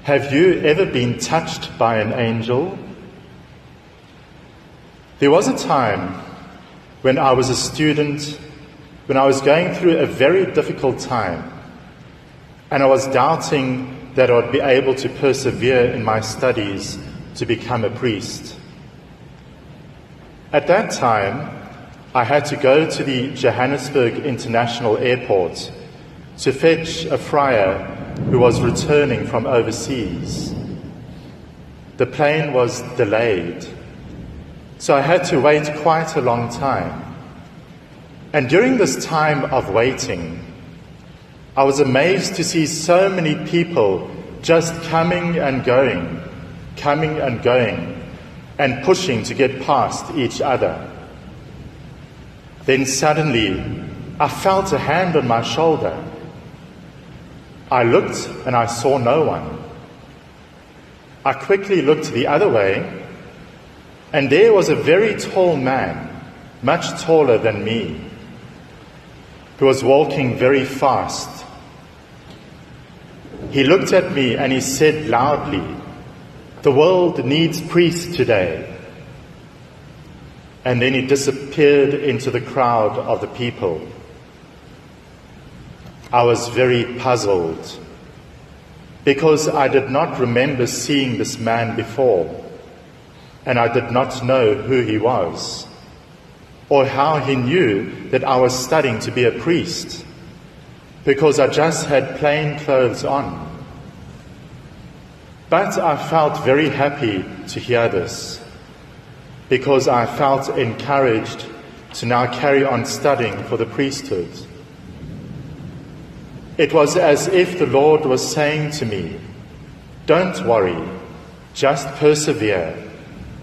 Have you ever been touched by an angel? There was a time when I was a student, when I was going through a very difficult time, and I was doubting that I would be able to persevere in my studies to become a priest. At that time, I had to go to the Johannesburg International Airport to fetch a friar who was returning from overseas. The plane was delayed, so I had to wait quite a long time. And during this time of waiting, I was amazed to see so many people just coming and going, and pushing to get past each other. Then suddenly, I felt a hand on my shoulder. I looked and I saw no one. I quickly looked the other way, and there was a very tall man, much taller than me, who was walking very fast. He looked at me and he said loudly, "The world needs priests today." And then he disappeared into the crowd of the people. I was very puzzled because I did not remember seeing this man before, and I did not know who he was or how he knew that I was studying to be a priest, because I just had plain clothes on. But I felt very happy to hear this, because I felt encouraged to now carry on studying for the priesthood. It was as if the Lord was saying to me, "Don't worry, just persevere.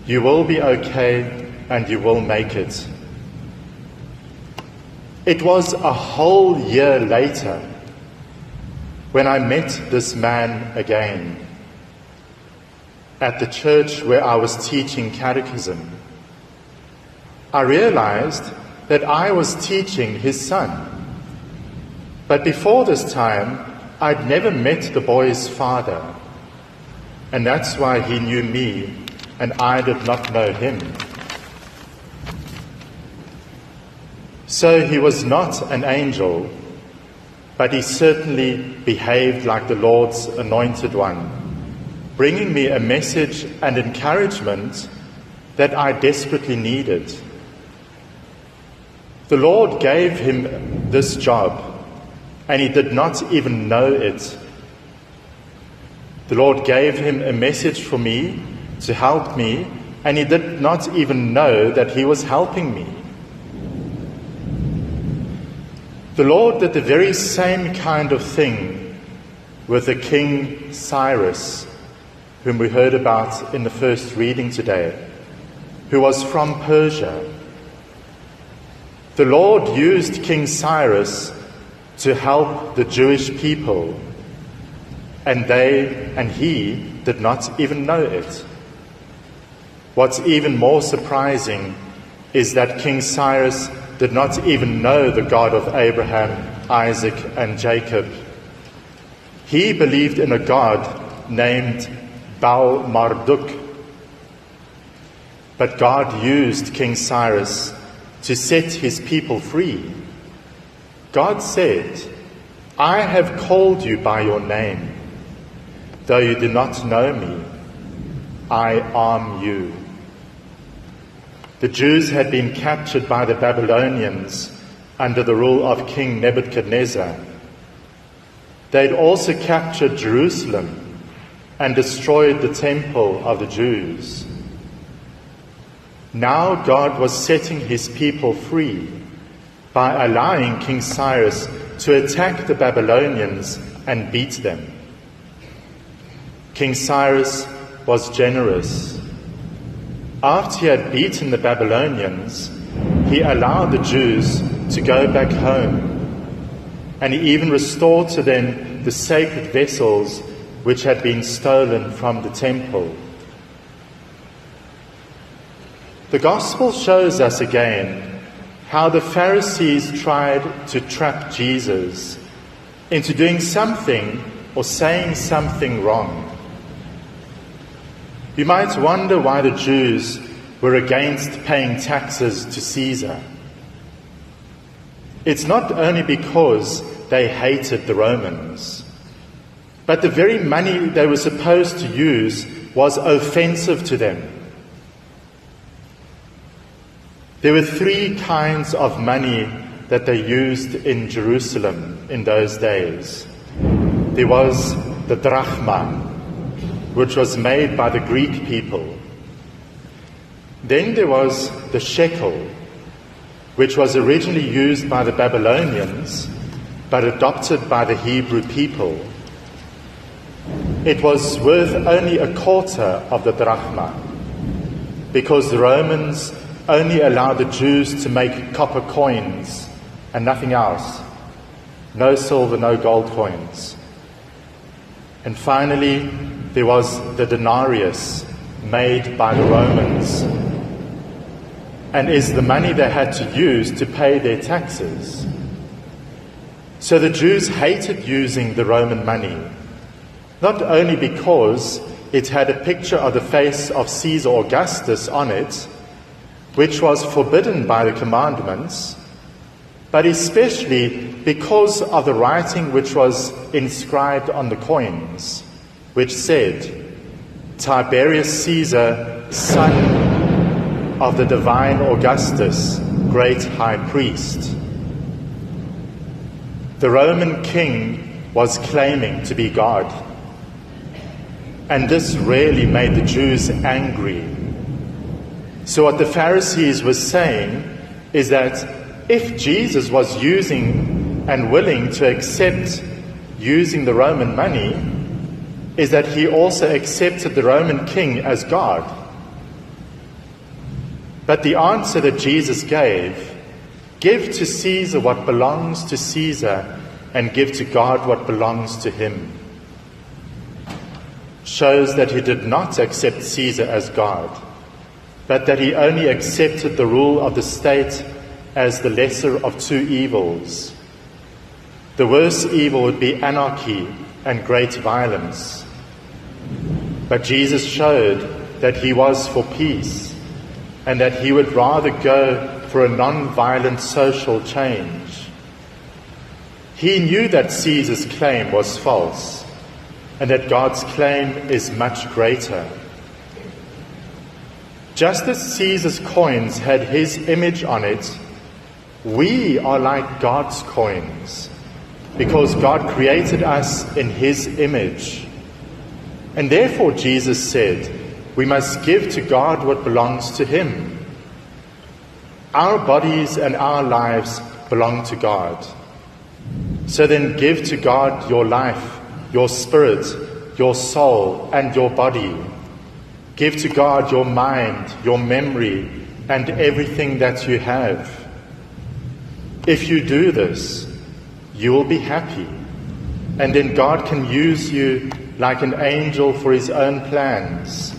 You will be okay and you will make it." It was a whole year later when I met this man again at the church where I was teaching catechism. I realized that I was teaching his son. But before this time, I'd never met the boy's father, and that's why he knew me and I did not know him. So he was not an angel, but he certainly behaved like the Lord's anointed one, bringing me a message and encouragement that I desperately needed. The Lord gave him this job, and he did not even know it. The Lord gave him a message for me to help me, and he did not even know that he was helping me. The Lord did the very same kind of thing with the King Cyrus, whom we heard about in the first reading today, who was from Persia. The Lord used King Cyrus to help the Jewish people, and he did not even know it. What's even more surprising is that King Cyrus did not even know the God of Abraham, Isaac, and Jacob. He believed in a God named Baal Marduk. But God used King Cyrus to set his people free. God said, "I have called you by your name. Though you do not know me, I arm you." The Jews had been captured by the Babylonians under the rule of King Nebuchadnezzar. They'd also captured Jerusalem and destroyed the temple of the Jews. Now God was setting his people free by allowing King Cyrus to attack the Babylonians and beat them. King Cyrus was generous. After he had beaten the Babylonians, he allowed the Jews to go back home, and he even restored to them the sacred vessels which had been stolen from the temple. The Gospel shows us again how the Pharisees tried to trap Jesus into doing something or saying something wrong. You might wonder why the Jews were against paying taxes to Caesar. It's not only because they hated the Romans, but the very money they were supposed to use was offensive to them. There were 3 kinds of money that they used in Jerusalem in those days. There was the drachma, which was made by the Greek people. Then there was the shekel, which was originally used by the Babylonians, but adopted by the Hebrew people. It was worth only a quarter of the drachma, because the Romans only allowed the Jews to make copper coins and nothing else. No silver, no gold coins. And finally, there was the denarius, made by the Romans, and is the money they had to use to pay their taxes. So the Jews hated using the Roman money, not only because it had a picture of the face of Caesar Augustus on it, which was forbidden by the commandments, but especially because of the writing which was inscribed on the coins, which said, Tiberius Caesar, son of the divine Augustus, great high priest. The Roman king was claiming to be God, and this really made the Jews angry. So what the Pharisees were saying is that if Jesus was using and willing to accept using the Roman money, is that he also accepted the Roman king as God. But the answer that Jesus gave, give to Caesar what belongs to Caesar and give to God what belongs to him, shows that he did not accept Caesar as God, but that he only accepted the rule of the state as the lesser of 2 evils. The worst evil would be anarchy and great violence. But Jesus showed that he was for peace, and that he would rather go for a non-violent social change. He knew that Caesar's claim was false, and that God's claim is much greater. Just as Caesar's coins had his image on it, we are like God's coins, because God created us in his image. And therefore Jesus said, we must give to God what belongs to him. Our bodies and our lives belong to God. So then give to God your life, your spirit, your soul, and your body. Give to God your mind, your memory, and everything that you have. If you do this, you will be happy, and then God can use you like an angel for his own plans.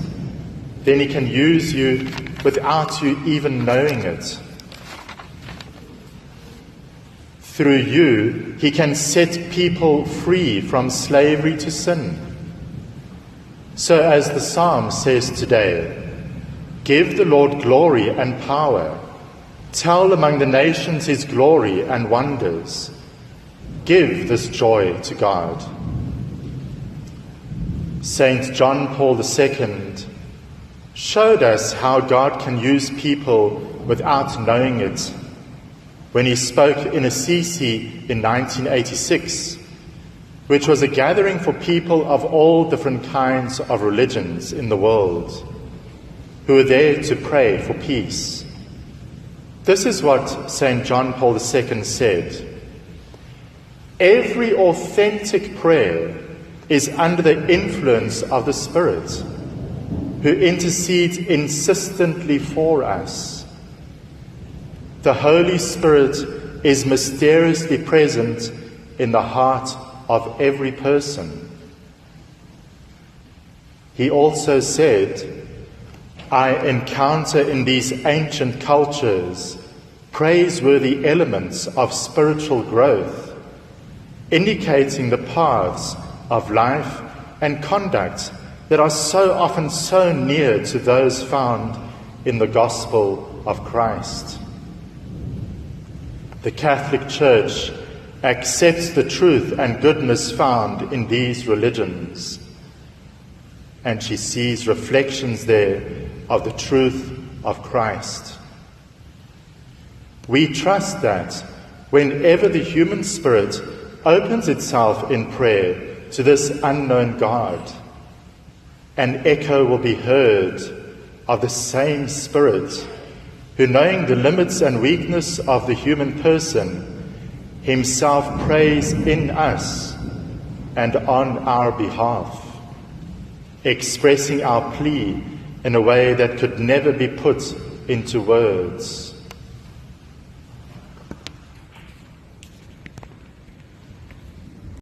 Then he can use you without you even knowing it. Through you, he can set people free from slavery to sin. So as the psalm says today, give the Lord glory and power. Tell among the nations his glory and wonders. Give this joy to God. Saint John Paul II showed us how God can use people without knowing it when he spoke in Assisi in 1986, which was a gathering for people of all different kinds of religions in the world who were there to pray for peace. This is what St. John Paul II said. Every authentic prayer is under the influence of the Spirit, who intercedes insistently for us. The Holy Spirit is mysteriously present in the heart of every person. He also said, I encounter in these ancient cultures praiseworthy elements of spiritual growth, indicating the paths of life and conduct that are so often so near to those found in the gospel of Christ. The Catholic Church accepts the truth and goodness found in these religions, and she sees reflections there of the truth of Christ. We trust that whenever the human spirit opens itself in prayer to this unknown God, an echo will be heard of the same Spirit who, knowing the limits and weakness of the human person, himself prays in us and on our behalf, expressing our plea in a way that could never be put into words.